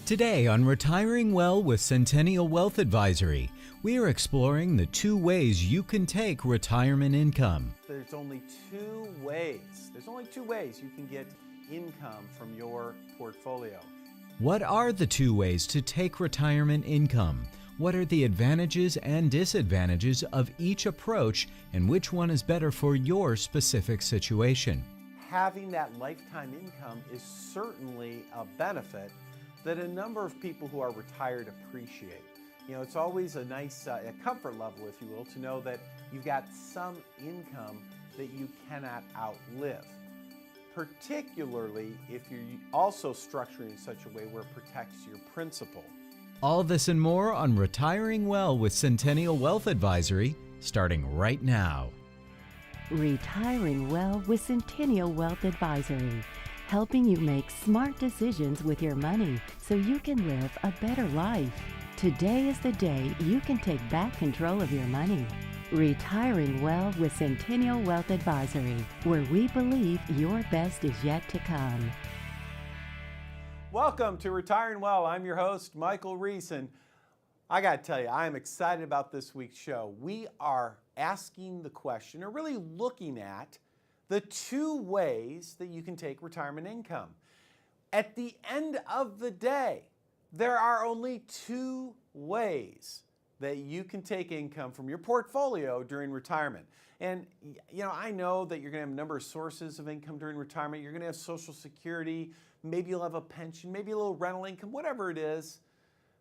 Today on Retiring Well with Centennial Wealth Advisory, we are exploring the 2 ways you can take retirement income. There's only two ways you can get income from your portfolio. What are the 2 ways to take retirement income? What are the advantages and disadvantages of each approach, and which one is better for your specific situation? Having that lifetime income is certainly a benefit that a number of people who are retired appreciate. You know, it's always a nice a comfort level, if you will, to know that you've got some income that you cannot outlive, particularly if you're also structuring in such a way where it protects your principal. All this and more on Retiring Well with Centennial Wealth Advisory, starting right now. Retiring Well with Centennial Wealth Advisory, helping you make smart decisions with your money so you can live a better life. Today is the day you can take back control of your money. Retiring Well with Centennial Wealth Advisory, where we believe your best is yet to come. Welcome to Retiring Well. I'm your host, Michael Reese, and I got to tell you, I am excited about this week's show. We are asking the question, or really looking at, the 2 ways that you can take retirement income. At the end of the day, there are only 2 ways that you can take income from your portfolio during retirement. And you know, I know that you're going to have a number of sources of income during retirement. You're going to have Social Security, maybe you'll have a pension, maybe a little rental income, whatever it is.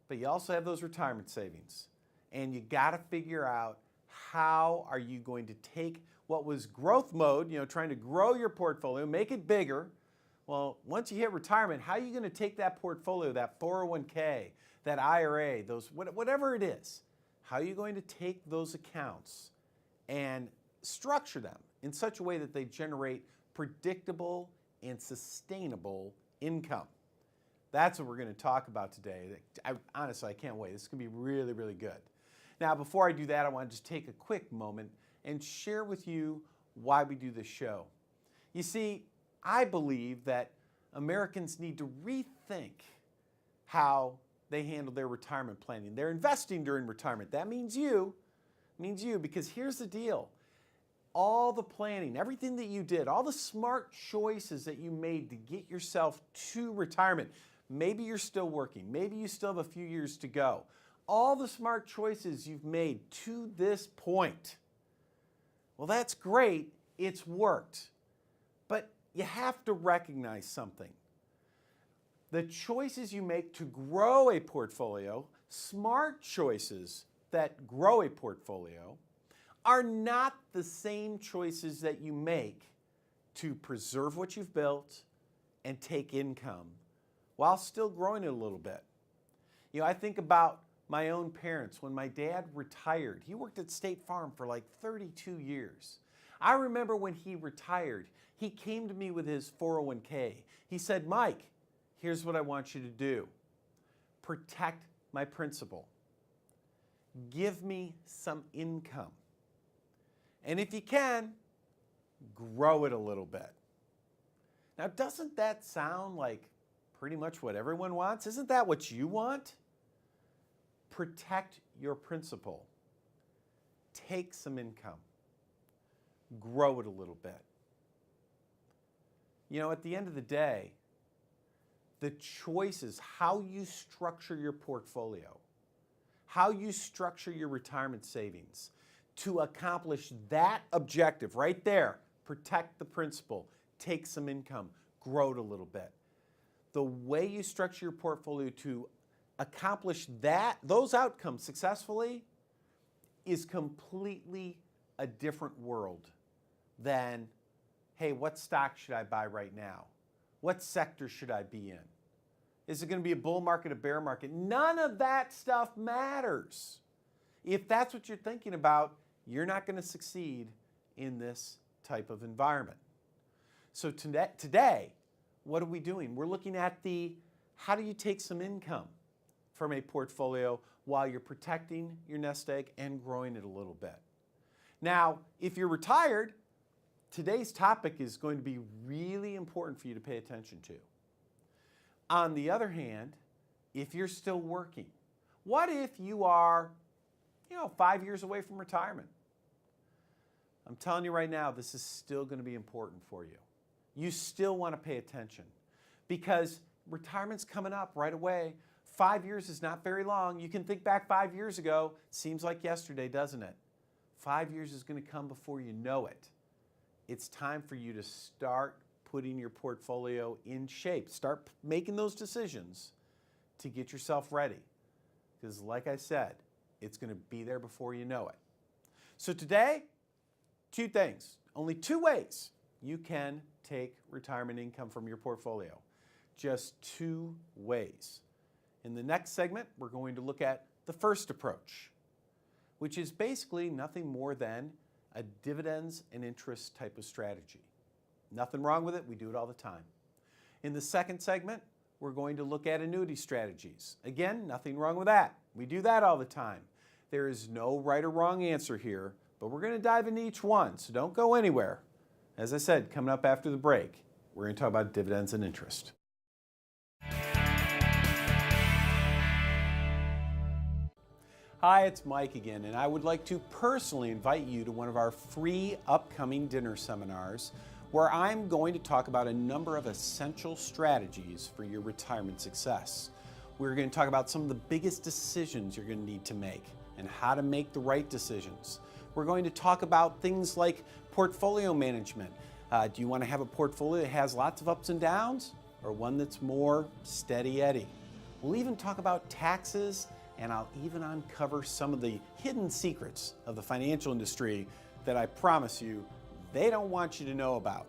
But you also have those retirement savings. And you got to figure out, how are you going to take what was growth mode, you know, trying to grow your portfolio, make it bigger. Well, once you hit retirement, how are you going to take that portfolio, that 401k, that IRA, those whatever it is, how are you going to take those accounts and structure them in such a way that they generate predictable and sustainable income? That's what we're going to talk about today. Honestly, I can't wait. This is going to be really, really good. Now, before I do that, I want to just take a quick moment and share with you why we do this show. You see, I believe that Americans need to rethink how they handle their retirement planning. They're investing during retirement. That means you, because here's the deal. All the planning, everything that you did, all the smart choices that you made to get yourself to retirement. Maybe you're still working. Maybe you still have a few years to go. All the smart choices you've made to this point. Well, that's great. It's worked. But you have to recognize something. The choices you make to grow a portfolio, smart choices that grow a portfolio, are not the same choices that you make to preserve what you've built and take income while still growing it a little bit. You know, I think about my own parents. When my dad retired, he worked at State Farm for like 32 years. I remember when he retired, he came to me with his 401k. He said, "Mike, here's what I want you to do. Protect my principal. Give me some income. And if you can, grow it a little bit." Now, doesn't that sound like pretty much what everyone wants? Isn't that what you want? Protect your principal. Take some income. Grow it a little bit. You know, at the end of the day, the choices, how you structure your portfolio, how you structure your retirement savings to accomplish that objective right there, protect the principal, take some income, grow it a little bit. The way you structure your portfolio to accomplish those outcomes successfully is completely a different world than, hey, what stock should I buy right now? What sector should I be in? Is it going to be a bull market, a bear market? None of that stuff matters. If that's what you're thinking about, you're not going to succeed in this type of environment. So today, what are we doing? We're looking at how do you take some income from a portfolio while you're protecting your nest egg and growing it a little bit. Now, if you're retired, today's topic is going to be really important for you to pay attention to. On the other hand, if you're still working? What if you are, 5 years away from retirement? I'm telling you right now, this is still going to be important for you. You still want to pay attention because retirement's coming up right away. 5 years is not very long. You can think back 5 years ago. Seems like yesterday, doesn't it? 5 years is going to come before you know it. It's time for you to start putting your portfolio in shape. Start making those decisions to get yourself ready. Because like I said, it's going to be there before you know it. So today, 2 things. Only 2 ways you can take retirement income from your portfolio. Just 2 ways. In the next segment, we're going to look at the first approach, which is basically nothing more than a dividends and interest type of strategy. Nothing wrong with it. We do it all the time. In the second segment, we're going to look at annuity strategies. Again, nothing wrong with that. We do that all the time. There is no right or wrong answer here, but we're going to dive into each one, so don't go anywhere. As I said, coming up after the break, we're going to talk about dividends and interest. Hi, it's Mike again, and I would like to personally invite you to one of our free upcoming dinner seminars where I'm going to talk about a number of essential strategies for your retirement success. We're going to talk about some of the biggest decisions you're going to need to make and how to make the right decisions. We're going to talk about things like portfolio management. Do you want to have a portfolio that has lots of ups and downs or one that's more steady Eddie? We'll even talk about taxes, and I'll even uncover some of the hidden secrets of the financial industry that I promise you they don't want you to know about.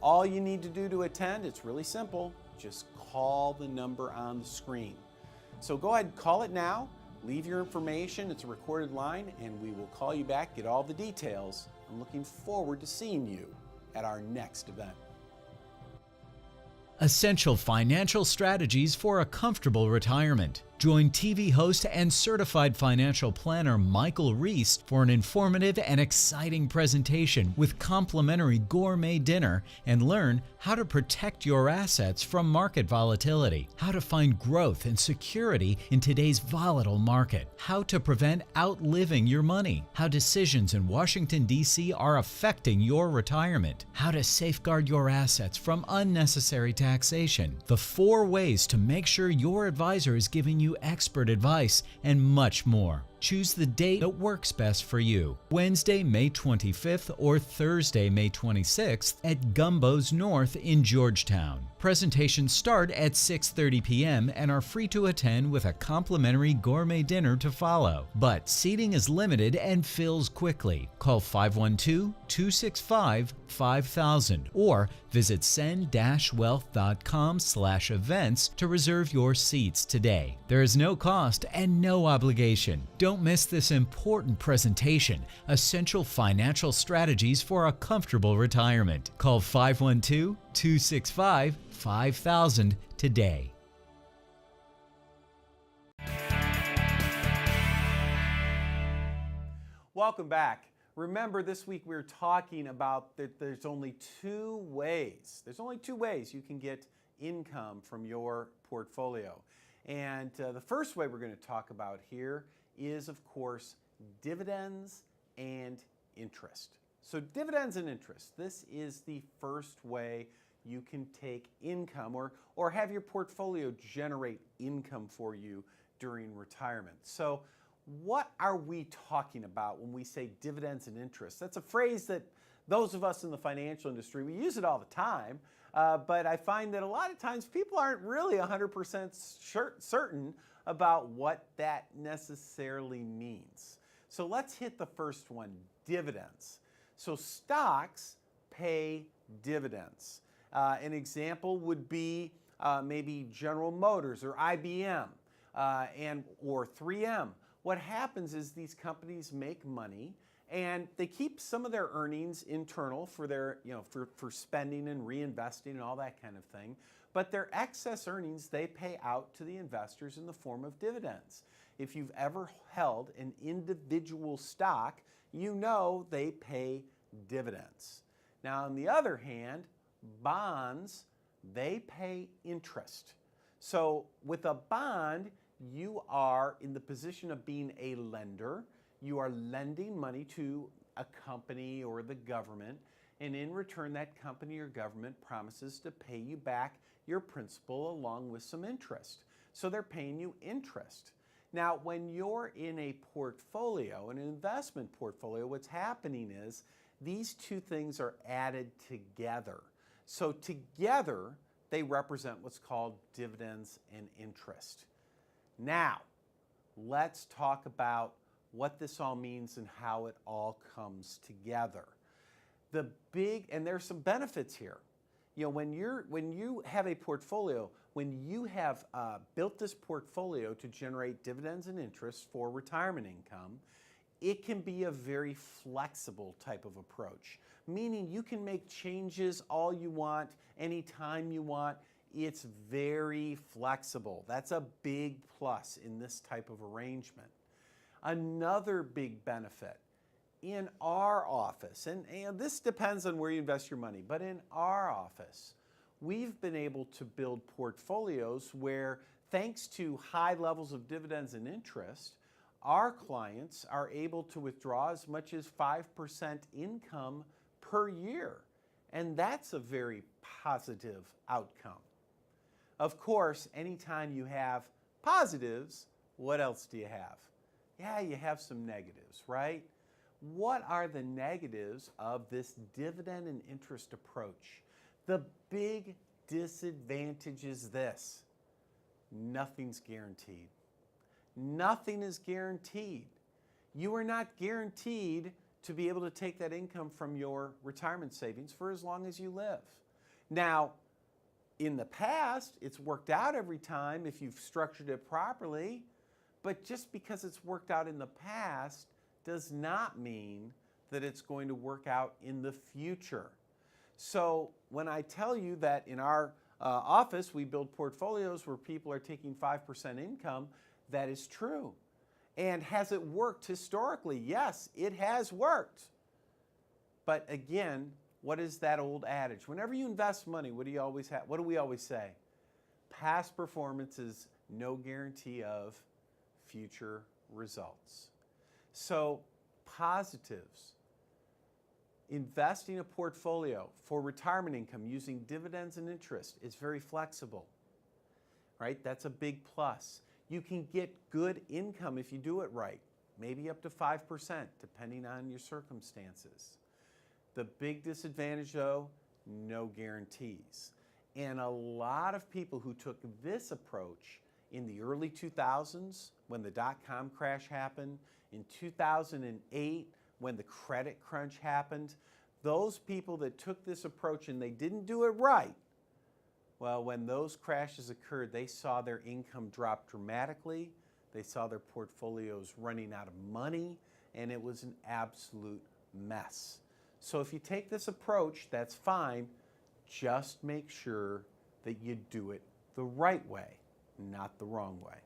All you need to do to attend, it's really simple. Just call the number on the screen. So go ahead and call it now, leave your information, it's a recorded line, and we will call you back, get all the details. I'm looking forward to seeing you at our next event. Essential financial strategies for a comfortable retirement. Join TV host and certified financial planner Michael Reese for an informative and exciting presentation with complimentary gourmet dinner, and learn how to protect your assets from market volatility, how to find growth and security in today's volatile market, how to prevent outliving your money, how decisions in Washington, D.C. are affecting your retirement, how to safeguard your assets from unnecessary taxation, the 4 ways to make sure your advisor is giving you expert advice, and much more. Choose the date that works best for you. Wednesday, May 25th or Thursday, May 26th at Gumbo's North in Georgetown. Presentations start at 6:30 p.m. and are free to attend with a complimentary gourmet dinner to follow. But seating is limited and fills quickly. Call 512-265-5000 or visit send-wealth.com/events to reserve your seats today. There is no cost and no obligation. Don't miss this important presentation, Essential Financial Strategies for a Comfortable Retirement. Call 512-265-5000 today. Welcome back. Remember, this week we were talking about that there's only 2 ways. There's only 2 ways you can get income from your portfolio. And the first way we're going to talk about here is, of course, dividends and interest. So dividends and interest, this is the first way you can take income or have your portfolio generate income for you during retirement. So what are we talking about when we say dividends and interest? That's a phrase that those of us in the financial industry, we use it all the time, but I find that a lot of times people aren't really 100% certain about what that necessarily means. So let's hit the first one, dividends. So stocks pay dividends. An example would be maybe General Motors or IBM or 3M. What happens is these companies make money and they keep some of their earnings internal for their, for spending and reinvesting and all that kind of thing. But their excess earnings, they pay out to the investors in the form of dividends. If you've ever held an individual stock, you know they pay dividends. Now, on the other hand, bonds, they pay interest. So with a bond, you are in the position of being a lender. You are lending money to a company or the government, and in return, that company or government promises to pay you back your principal along with some interest. So they're paying you interest. Now, when you're in a portfolio, an investment portfolio, what's happening is these two things are added together. So together, they represent what's called dividends and interest. Now, let's talk about what this all means and how it all comes together. And there's some benefits here. You know, when you have a portfolio, when you have built this portfolio to generate dividends and interest for retirement income, it can be a very flexible type of approach, meaning you can make changes all you want, anytime you want. It's very flexible. That's a big plus in this type of arrangement. Another big benefit in our office, and this depends on where you invest your money, but in our office, we've been able to build portfolios where, thanks to high levels of dividends and interest, our clients are able to withdraw as much as 5% income per year. And that's a very positive outcome. Of course, anytime you have positives, what else do you have? Yeah, you have some negatives, right? What are the negatives of this dividend and interest approach? The big disadvantage is this: nothing's guaranteed. Nothing is guaranteed. You are not guaranteed to be able to take that income from your retirement savings for as long as you live. Now, in the past, it's worked out every time if you've structured it properly, but just because it's worked out in the past does not mean that it's going to work out in the future. So when I tell you that in our office we build portfolios where people are taking 5% income, that is true. And has it worked historically? Yes, it has worked. But again, what is that old adage? Whenever you invest money, what do you always have? What do we always say? Past performance is no guarantee of future results. So, positives. Investing a portfolio for retirement income using dividends and interest is very flexible, right? That's a big plus. You can get good income if you do it right, maybe up to 5%, depending on your circumstances. The big disadvantage, though, no guarantees. And a lot of people who took this approach in the early 2000s, when the dot-com crash happened, in 2008, when the credit crunch happened, those people that took this approach and they didn't do it right, well, when those crashes occurred, they saw their income drop dramatically, they saw their portfolios running out of money, and it was an absolute mess. So if you take this approach, that's fine. Just make sure that you do it the right way, not the wrong way.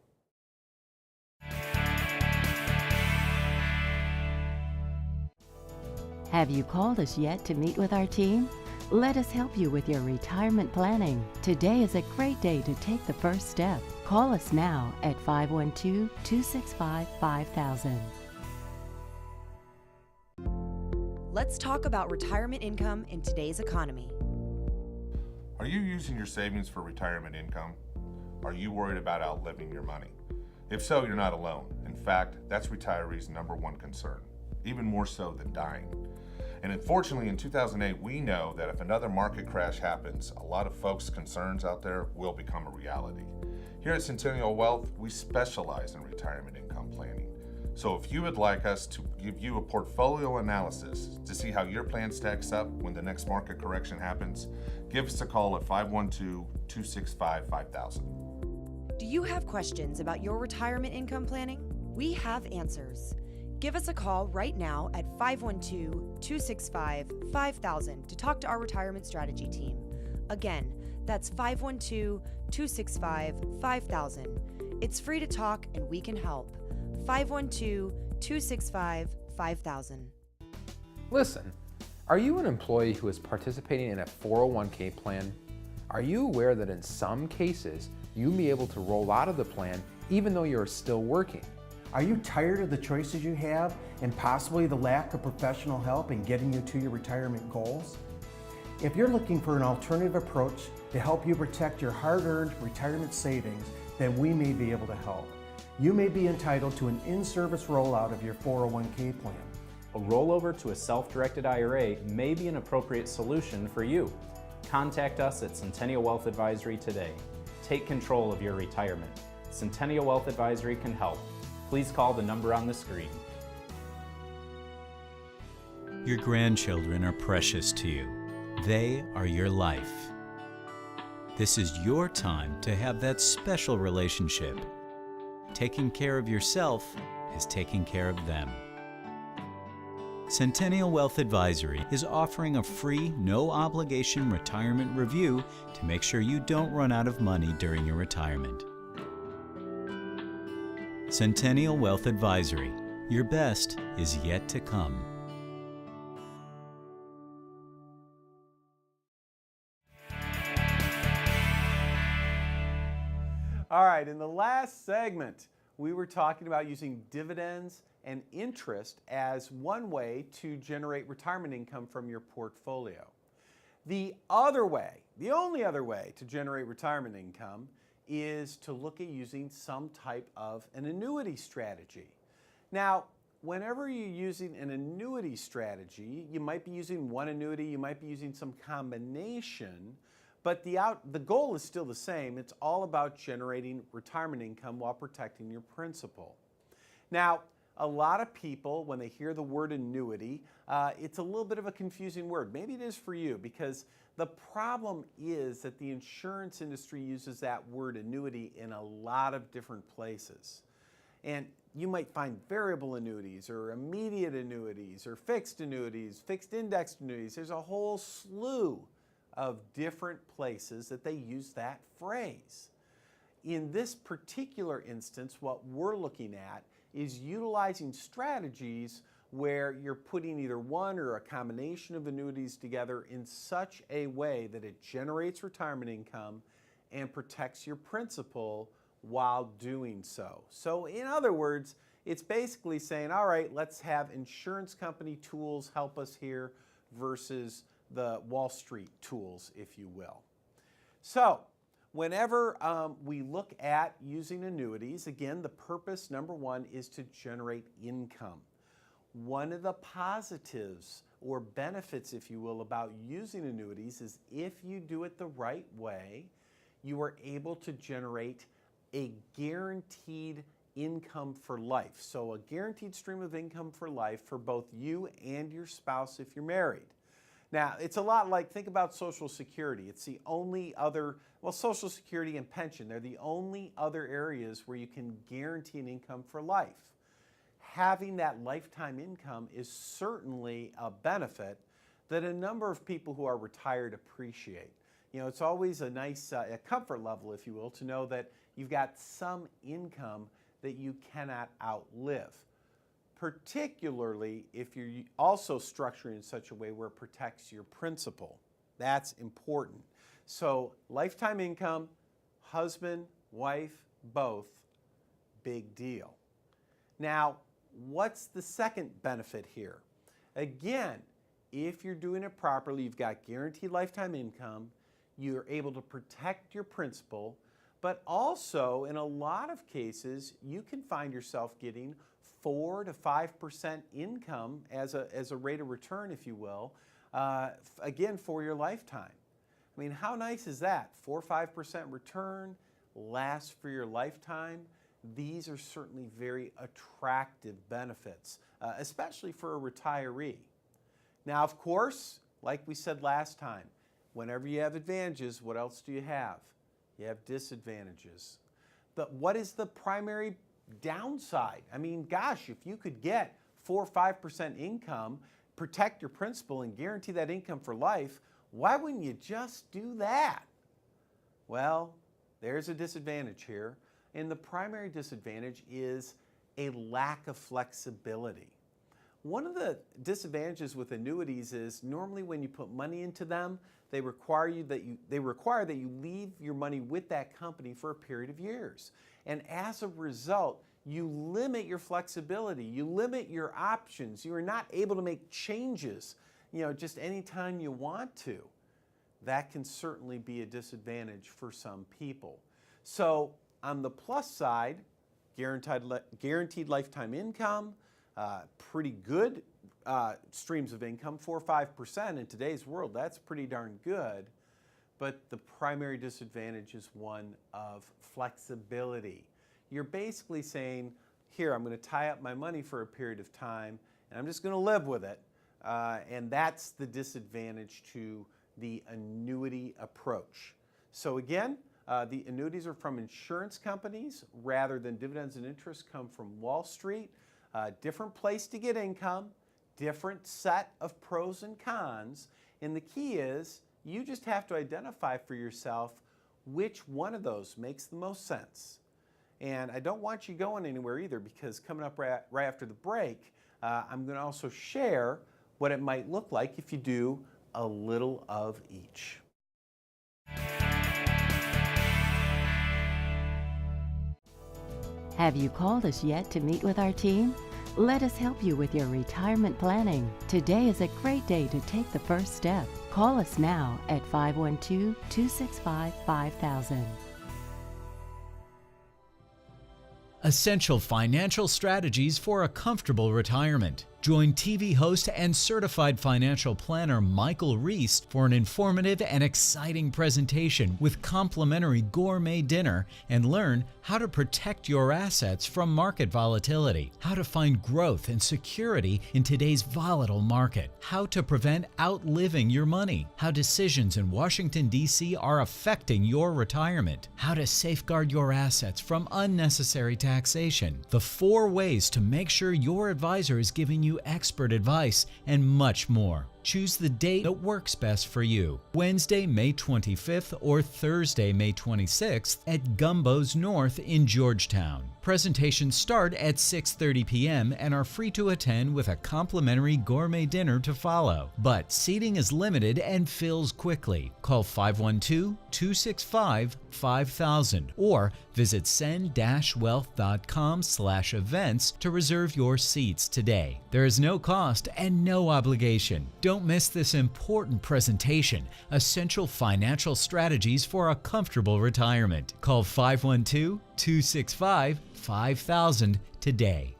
Have you called us yet to meet with our team? Let us help you with your retirement planning. Today is a great day to take the first step. Call us now at 512-265-5000. Let's talk about retirement income in today's economy. Are you using your savings for retirement income? Are you worried about outliving your money? If so, you're not alone. In fact, that's retirees' number one concern, even more so than dying. And unfortunately, in 2008, we know that if another market crash happens, a lot of folks' concerns out there will become a reality. Here at Centennial Wealth, we specialize in retirement income planning. So if you would like us to give you a portfolio analysis to see how your plan stacks up when the next market correction happens, give us a call at 512-265-5000. Do you have questions about your retirement income planning? We have answers. Give us a call right now at 512-265-5000 to talk to our retirement strategy team. Again, that's 512-265-5000. It's free to talk and we can help. 512-265-5000. Listen, are you an employee who is participating in a 401k plan? Are you aware that in some cases, you'll be able to roll out of the plan even though you're still working. Are you tired of the choices you have and possibly the lack of professional help in getting you to your retirement goals? If you're looking for an alternative approach to help you protect your hard-earned retirement savings, then we may be able to help. You may be entitled to an in-service rollout of your 401k plan. A rollover to a self-directed IRA may be an appropriate solution for you. Contact us at Centennial Wealth Advisory today. Take control of your retirement. Centennial Wealth Advisory can help. Please call the number on the screen. Your grandchildren are precious to you. They are your life. This is your time to have that special relationship. Taking care of yourself is taking care of them. Centennial Wealth Advisory is offering a free, no-obligation retirement review to make sure you don't run out of money during your retirement. Centennial Wealth Advisory. Your best is yet to come. All right, in the last segment, we were talking about using dividends and interest as one way to generate retirement income from your portfolio. The other way, the only other way to generate retirement income is to look at using some type of an annuity strategy. Now, whenever you're using an annuity strategy, you might be using one annuity, you might be using some combination, but the goal is still the same. It's all about generating retirement income while protecting your principal. Now, a lot of people, when they hear the word annuity, it's a little bit of a confusing word. Maybe it is for you, because the problem is that the insurance industry uses that word annuity in a lot of different places. And you might find variable annuities or immediate annuities or fixed annuities, fixed indexed annuities. There's a whole slew of different places that they use that phrase. In this particular instance, what we're looking at is utilizing strategies where you're putting either one or a combination of annuities together in such a way that it generates retirement income and protects your principal while doing so. So in other words, it's basically saying, all right, let's have insurance company tools help us here versus the Wall Street tools, if you will. So whenever we look at using annuities, again, the purpose, number one, is to generate income. One of the positives or benefits, if you will, about using annuities is if you do it the right way, you are able to generate a guaranteed income for life. So a guaranteed stream of income for life for both you and your spouse if you're married. Now, it's a lot like, think about Social Security. It's the only other, well, Social Security and pension, they're the only other areas where you can guarantee an income for life. Having that lifetime income is certainly a benefit that a number of people who are retired appreciate. You know, it's always a nice a comfort level, if you will, to know that you've got some income that you cannot outlive, particularly if you're also structuring in such a way where it protects your principal. That's important. So lifetime income, husband, wife, both, big deal. Now, what's the second benefit here? Again, if you're doing it properly, you've got guaranteed lifetime income, you're able to protect your principal, but also in a lot of cases, you can find yourself getting 4 to 5% income as a rate of return, if you will, again, for your lifetime. I mean, how nice is that? 4 or 5% return, lasts for your lifetime. These are certainly very attractive benefits, especially for a retiree. Now, of course, like we said last time, whenever you have advantages, what else do you have? You have disadvantages. But what is the primary downside? I mean, gosh, if you could get 4 or 5% income, protect your principal, and guarantee that income for life, why wouldn't you just do that? Well, there's a disadvantage here. And the primary disadvantage is a lack of flexibility. One of the disadvantages with annuities is normally when you put money into them, they require that you leave your money with that company for a period of years. And as a result, you limit your flexibility, you limit your options. You are not able to make changes, just anytime you want to. That can certainly be a disadvantage for some people. So on the plus side, guaranteed lifetime income, pretty good streams of income, 4 or 5% in today's world. That's pretty darn good. But the primary disadvantage is one of flexibility. You're basically saying, here, I'm going to tie up my money for a period of time, and I'm just going to live with it. And that's the disadvantage to the annuity approach. So again, the annuities are from insurance companies rather than dividends and interest come from Wall Street. Different place to get income, different set of pros and cons. And the key is you just have to identify for yourself which one of those makes the most sense. And I don't want you going anywhere either, because coming up right after the break, I'm going to also share what it might look like if you do a little of each. Have you called us yet to meet with our team? Let us help you with your retirement planning. Today is a great day to take the first step. Call us now at 512-265-5000. Essential financial strategies for a comfortable retirement. Join TV host and certified financial planner Michael Reese for an informative and exciting presentation with complimentary gourmet dinner, and learn how to protect your assets from market volatility, how to find growth and security in today's volatile market, how to prevent outliving your money, how decisions in Washington, D.C. are affecting your retirement, how to safeguard your assets from unnecessary taxation, the 4 ways to make sure your advisor is giving you expert advice, and much more. Choose the date that works best for you. Wednesday, May 25th or Thursday, May 26th at Gumbo's North in Georgetown. Presentations start at 6:30 p.m. and are free to attend with a complimentary gourmet dinner to follow. But seating is limited and fills quickly. Call 512-265-5000 or visit send-wealth.com/events to reserve your seats today. There is no cost and no obligation. Don't miss this important presentation, Essential Financial Strategies for a Comfortable Retirement. Call 512-265-5000 today.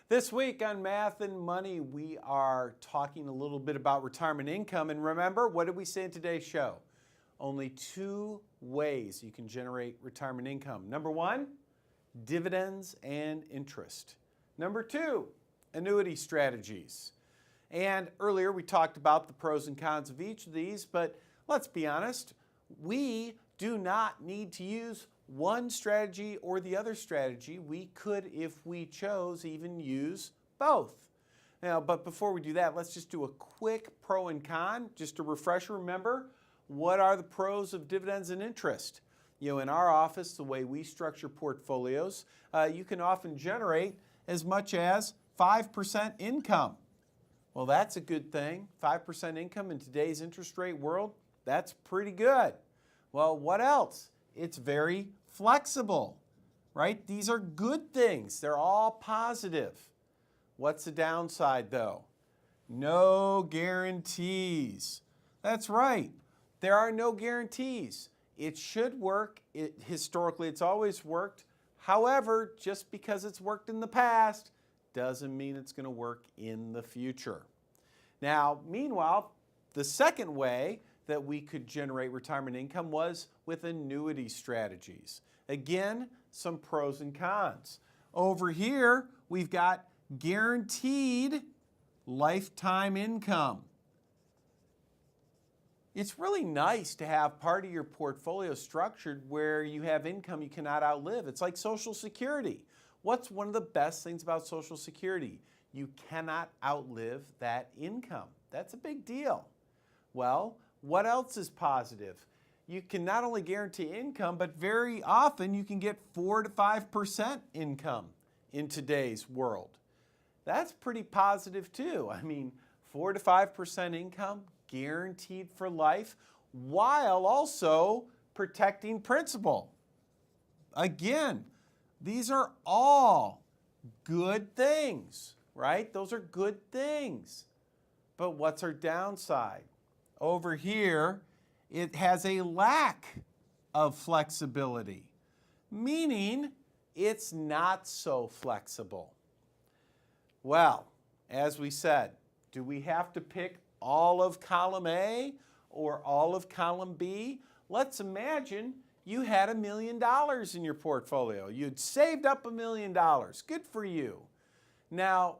This week on Math and Money, we are talking a little bit about retirement income. And remember, what did we say in today's show? Only 2 ways you can generate retirement income. Number 1, dividends and interest. Number 2, annuity strategies. And earlier we talked about the pros and cons of each of these, but let's be honest, we do not need to use one strategy or the other strategy. We could, if we chose, even use both. Now, but before we do that, let's just do a quick pro and con, just a refresher. Remember, what are the pros of dividends and interest? In our office, the way we structure portfolios, you can often generate as much as 5% income. Well, that's a good thing. 5% income in today's interest rate world, that's pretty good. Well, what else? It's very flexible, right? These are good things. They're all positive. What's the downside, though? No guarantees. That's right. There are no guarantees. It should work. Historically, it's always worked. However, just because it's worked in the past doesn't mean it's going to work in the future. Now, meanwhile, the second way that we could generate retirement income was with annuity strategies. Again, some pros and cons. Over here, we've got guaranteed lifetime income. It's really nice to have part of your portfolio structured where you have income you cannot outlive. It's like Social Security. What's one of the best things about Social Security? You cannot outlive that income. That's a big deal. Well, what else is positive? you can not only guarantee income, but very often you can get 4 to 5% income in today's world. That's pretty positive too. I mean, 4 to 5% income guaranteed for life while also protecting principal. Again, these are all good things, right? Those are good things. But what's our downside? Over here, it has a lack of flexibility, meaning it's not so flexible. Well, as we said, do we have to pick all of column A or all of column B? Let's imagine you had $1 million in your portfolio. You'd saved up $1 million. Good for you. Now,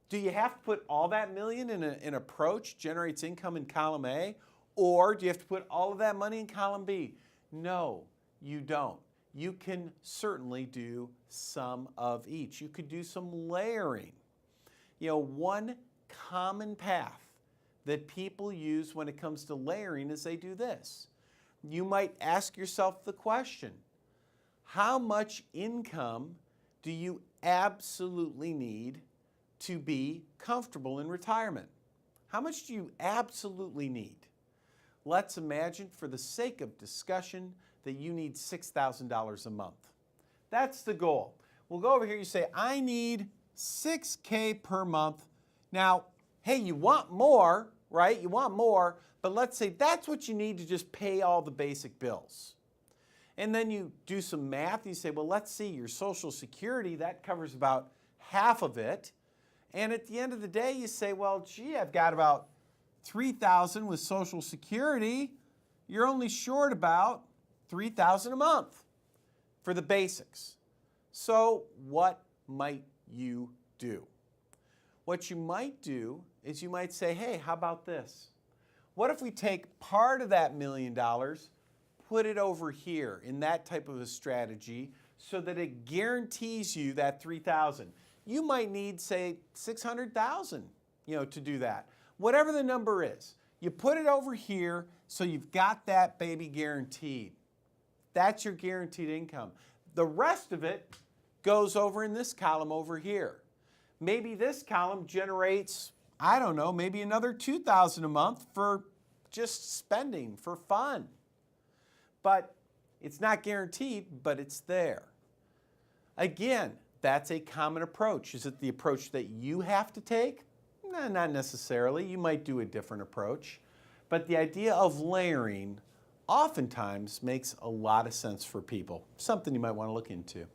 do you have to put all that million in an approach generates income in column A? Or do you have to put all of that money in column B? No, you don't. You can certainly do some of each. You could do some layering. You know, one common path that people use when it comes to layering is they do this. You might ask yourself the question, how much income do you absolutely need to be comfortable in retirement? How much do you absolutely need? Let's imagine, for the sake of discussion, that you need $6,000 a month. That's the goal. We'll go over here, you say, I need $6,000 per month. Now, hey, you want more, right? You want more, but let's say that's what you need to just pay all the basic bills. And then you do some math, you say, well, let's see, your Social Security, that covers about half of it. And at the end of the day, you say, well, gee, I've got about $3,000 with Social Security. You're only short about $3,000 a month for the basics. So what might you do? What you might do is you might say, hey, how about this? What if we take part of that $1 million, put it over here in that type of a strategy so that it guarantees you that $3,000? You might need, say, $600,000, to do that. Whatever the number is, you put it over here so you've got that baby guaranteed. That's your guaranteed income. The rest of it goes over in this column over here. Maybe this column generates, I don't know, maybe another $2,000 a month for just spending, for fun. But it's not guaranteed, but it's there. Again, that's a common approach. Is it the approach that you have to take? No, not necessarily. You might do a different approach. But the idea of layering oftentimes makes a lot of sense for people. Something you might want to look into.